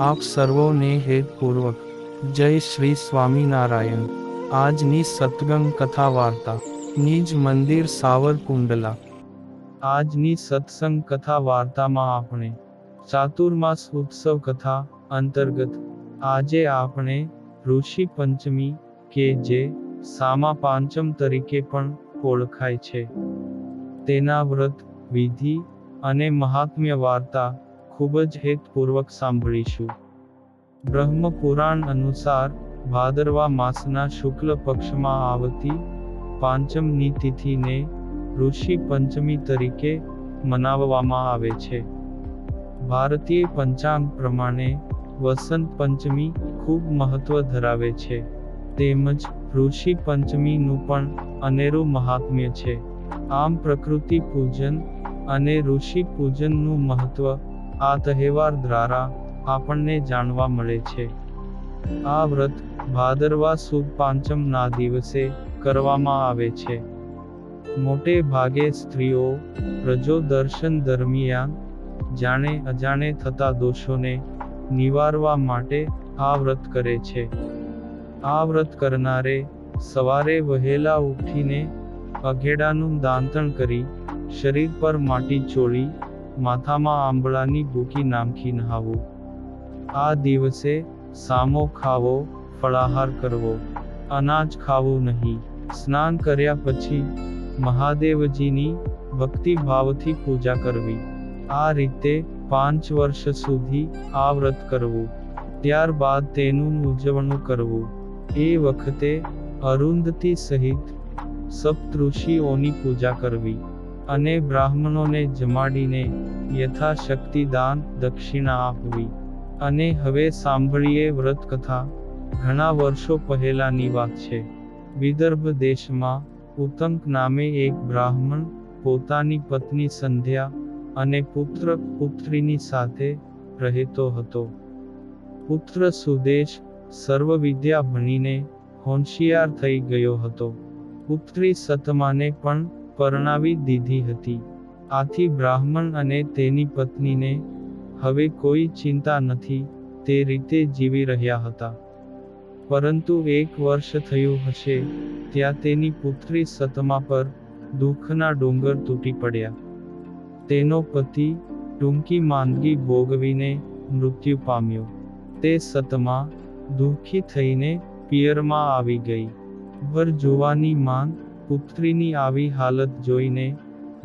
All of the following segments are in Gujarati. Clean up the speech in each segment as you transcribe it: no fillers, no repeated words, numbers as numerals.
આપ સર્વોને હેતપૂર્વક જય શ્રી સ્વામિનારાયણ। આજની સત્સંગ કથા વાર્તા નિજ મંદિર સાવરકુંડલા। આજની સત્સંગ કથા વાર્તામાં આપણે ચાતુર્માસ ઉત્સવ કથા અંતર્ગત આજે આપણે ઋષિ પંચમી કે જે સામા પાંચમ તરીકે પણ ઓળખાય છે તેના વ્રત વિધિ અને મહાત્મ્ય વાર્તા ખૂબ જ હેતપૂર્વક સાંભળીશું। બ્રહ્મ પુરાણ અનુસાર ભાદરવા માસના શુક્લ પક્ષમાં આવતી પાંચમની તિથિને ઋષિ પંચમી તરીકે મનાવવામાં આવે છે। ભારતીય પંચાંગ પ્રમાણે વસંત પંચમી ખૂબ મહત્વ ધરાવે છે તેમજ ઋષિ પંચમીનું પણ અનેરું મહાત્મ્ય છે। આમ પ્રકૃતિ પૂજન અને ઋષિ પૂજનનું મહત્વ આ તહેવાર દ્વારા આપણને જાણવા મળે છે। આ વ્રત ભાદરવા સુદ પાંચમના દિવસે કરવામાં આવે છે। મોટે ભાગે સ્ત્રીઓ રજો દર્શન દરમિયાન જાણે અજાણે થતા દોષોને નિવારવા માટે આ વ્રત કરે છે। આ વ્રત કરનારે સવારે વહેલા ઉઠીને અઘેડાનું દાંતણ કરી શરીર પર માટી ચોળી માથામાં આંબળાની ભૂકી નામખી નહાવું। આ દિવસે સામો ખાવો, ફળાહાર કરવો, અનાજ ખાવું નહીં। સ્નાન કર્યા પછી મહાદેવજીની ભક્તિભાવથી પૂજા કરવી। આ રીતે 5 વર્ષ સુધી આ વ્રત કરવું। ત્યારબાદ તેનું ઉજવણું કરવું। એ વખતે અરુંધતી સહિત સપ્તઋષિઓની પૂજા કરવી અને બ્રાહ્મણોને જમાડીને યથાશક્તિ દાન દક્ષિણા આપવી। અને હવે સાંભળીએ વ્રત કથા। ઘણા વર્ષો પહેલાની વાત છે। વિદર્ભ દેશમાં ઉત્તંક નામે એક બ્રાહ્મણ પોતાની પત્ની સંધ્યા અને પુત્ર પુત્રીની સાથે રહેતો હતો। પુત્ર સુદેશ સર્વ વિદ્યા ભણીને હોશિયાર થઈ ગયો હતો। પુત્રી સતમાને પણ પરણાવી દીધી હતી। આથી બ્રાહ્મણ અને તેની પત્નીને હવે કોઈ ચિંતા નથી તે રીતે જીવી રહ્યા હતા। પરંતુ 1 વર્ષ થયું હશે ત્યાં તેની પુત્રી સતમા પર દુઃખના ડુંગર તૂટી પડ્યા। તેનો પતિ ટૂંકી માંદગી ભોગવીને મૃત્યુ પામ્યો। તે સતમા દુઃખી થઈને પિયરમાં આવી ગઈ। ભર જુવાની માન પુત્રીની આવી હાલત જોઈને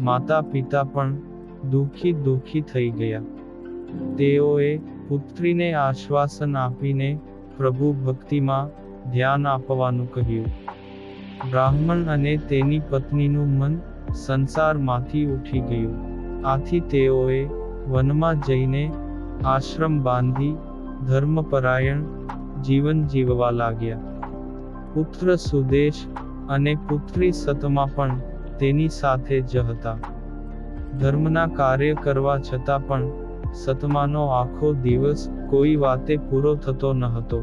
માતા પિતા પણ દુઃખી થઈ ગયા। તેઓએ પુત્રીને આશ્વાસન આપીને પ્રભુ ભક્તિમાં ધ્યાન આપવાનું કહ્યું। બ્રાહ્મણ અને તેની પત્નીનું મન સંસારમાંથી ઉઠી ગયું। આથી તેઓએ વનમાં જઈને આશ્રમ બાંધી ધર્મપરાયણ જીવન જીવવા લાગ્યા। પુત્ર સુદેશ અને પુત્રી સતમા પણ તેની સાથે જ હતા। ધર્મના કાર્ય કરવા છતાં પણ સતમાનો આખો દિવસ કોઈ વાતે પૂરો થતો ન હતો।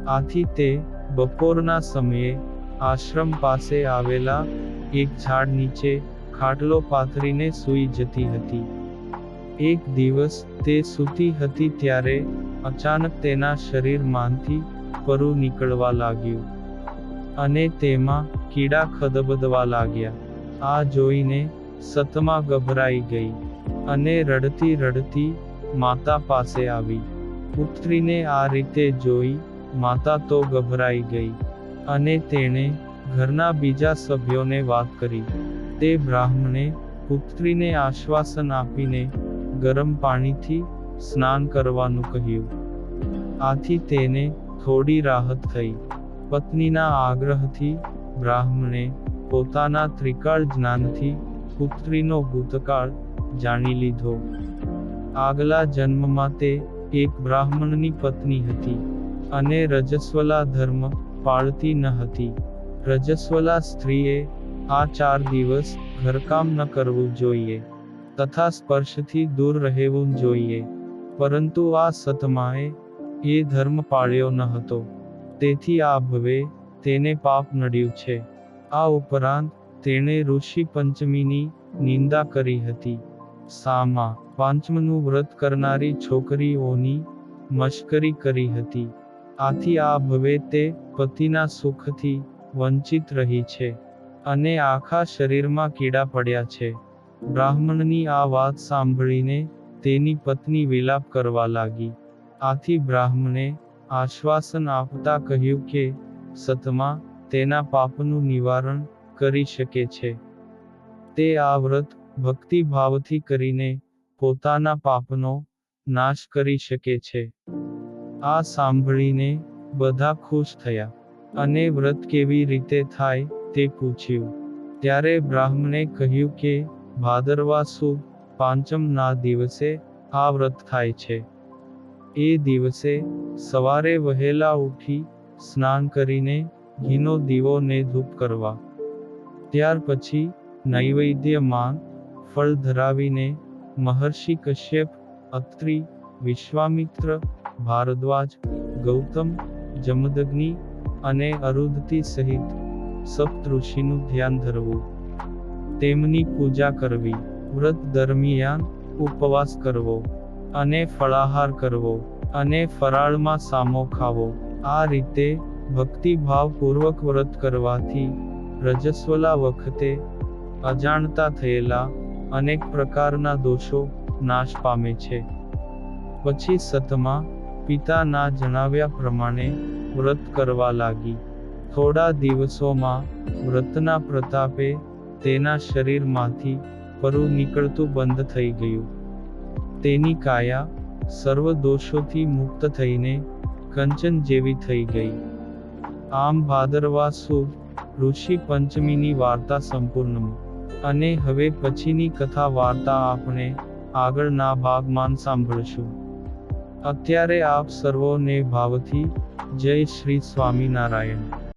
આથી તે બપોરના સમયે આશ્રમ પાસે આવેલા એક ઝાડ નીચે ખાટલો પાથરીને સૂઈ જતી હતી। એક દિવસ તે સૂતી હતી ત્યારે અચાનક તેના શરીરમાંથી પરુ નીકળવા લાગ્યું અને તેમાં કીડા ખદબદવા લાગ્યા। આ જોઈને સતમા ગભરાઈ ગઈ અને રડતી રડતી માતા પાસે આવી। પુત્રીને આ રીતે જોઈ માતા તો ગભરાઈ ગઈ અને તેણે ઘરના બીજા સભ્યોને વાત કરી। તે બ્રાહ્મણે પુત્રીને આશ્વાસન આપીને ગરમ પાણીથી સ્નાન કરવાનું કહ્યું। આથી તેને થોડી રાહત થઈ। પત્નીના આગ્રહથી બ્રાહ્મણે પોતાના ત્રિકાળ જ્ઞાનથી પુત્રીનો ભૂતકાળ જાણી લીધો। આગલા જન્મમાં તે એક બ્રાહ્મણની પત્ની હતી અને રજસ્વલા ધર્મ પાળતી ન હતી। રજસ્વલા સ્ત્રીએ આ 4 દિવસ ઘરકામ ન કરવું જોઈએ તથા સ્પર્શથી દૂર રહેવું જોઈએ। પરંતુ આ સતમાએ એ ધર્મ પાળ્યો ન હતો તેથી આ ભવે તેને પાપ નડ્યું છે। આ ઉપરાંત તેણે ઋષિ પંચમીની નિંદા કરી હતી। સામા પાંચમનું વ્રત કરનારી છોકરીઓની મશ્કરી કરી હતી. આથી આ ભવે તે પતિના સુખથી વંચિત રહી છે અને આખા શરીરમાં કીડા પડ્યા છે. બ્રાહ્મણની આ વાત સાંભળીને તેની પત્ની વિલાપ કરવા લાગી. આથી બ્રાહ્મણે આશ્વાસન આપતા કહ્યું કે સતમા તેના પાપનું નિવારણ કરી શકે છે. તે આ વ્રત ભક્તિભાવથી કરીને પોતાના પાપનો નાશ કરી શકે છે. આ સાંભળીને બધા ખુશ થયા અને વ્રત કેવી રીતે થાય તે પૂછ્યું. ત્યારે બ્રાહ્મણે કહ્યું કે ભાદરવા સુદ પાંચમના દિવસે આ વ્રત થાય છે. એ દિવસે સવારે વહેલા ઉઠી સ્નાન કરીને ઘીનો દીવો ને ધૂપ કરવા. ત્યાર પછી નૈવેદ્યમાં ફળ ધરાવીને મહર્ષિ કશ્યપ, અત્રિ, વિશ્વામિત્ર, ભારદ્વાજ, ગૌતમ, જમદગ્નિ અને અરુંધતી સહિત સપ્તઋષિનું ધ્યાન ધરવું. તેમની પૂજા કરવી. વ્રત દરમિયાન ઉપવાસ કરવો અને ફળાહાર કરવો અને ફરાળમાં સામો ખાવો. આ રીતે ભક્તિભાવપૂર્વક વ્રત કરવાથી રજસ્વલા વખતે અજાણતા થયેલા અનેક પ્રકારના દોષો નાશ પામે છે. પછી સતમા પિતાના જણાવ્યા પ્રમાણે વ્રત કરવા લાગી. થોડા દિવસોમાં વ્રતના પ્રતાપે તેના શરીરમાંથી પરુ નીકળતું બંધ થઈ ગયું. તેની કાયા સર્વ દોષોથી મુક્ત થઈને કંચન જેવી થઈ ગઈ. આમ ભાદરવા સુદ ઋષિ પંચમીની વાર્તા સંપૂર્ણ. અને હવે પછીની કથા વાર્તા આપણે આગળના ભાગમાં સાંભળશું. અત્યારે આપ સર્વોને ભાવથી જય શ્રી સ્વામિનારાયણ.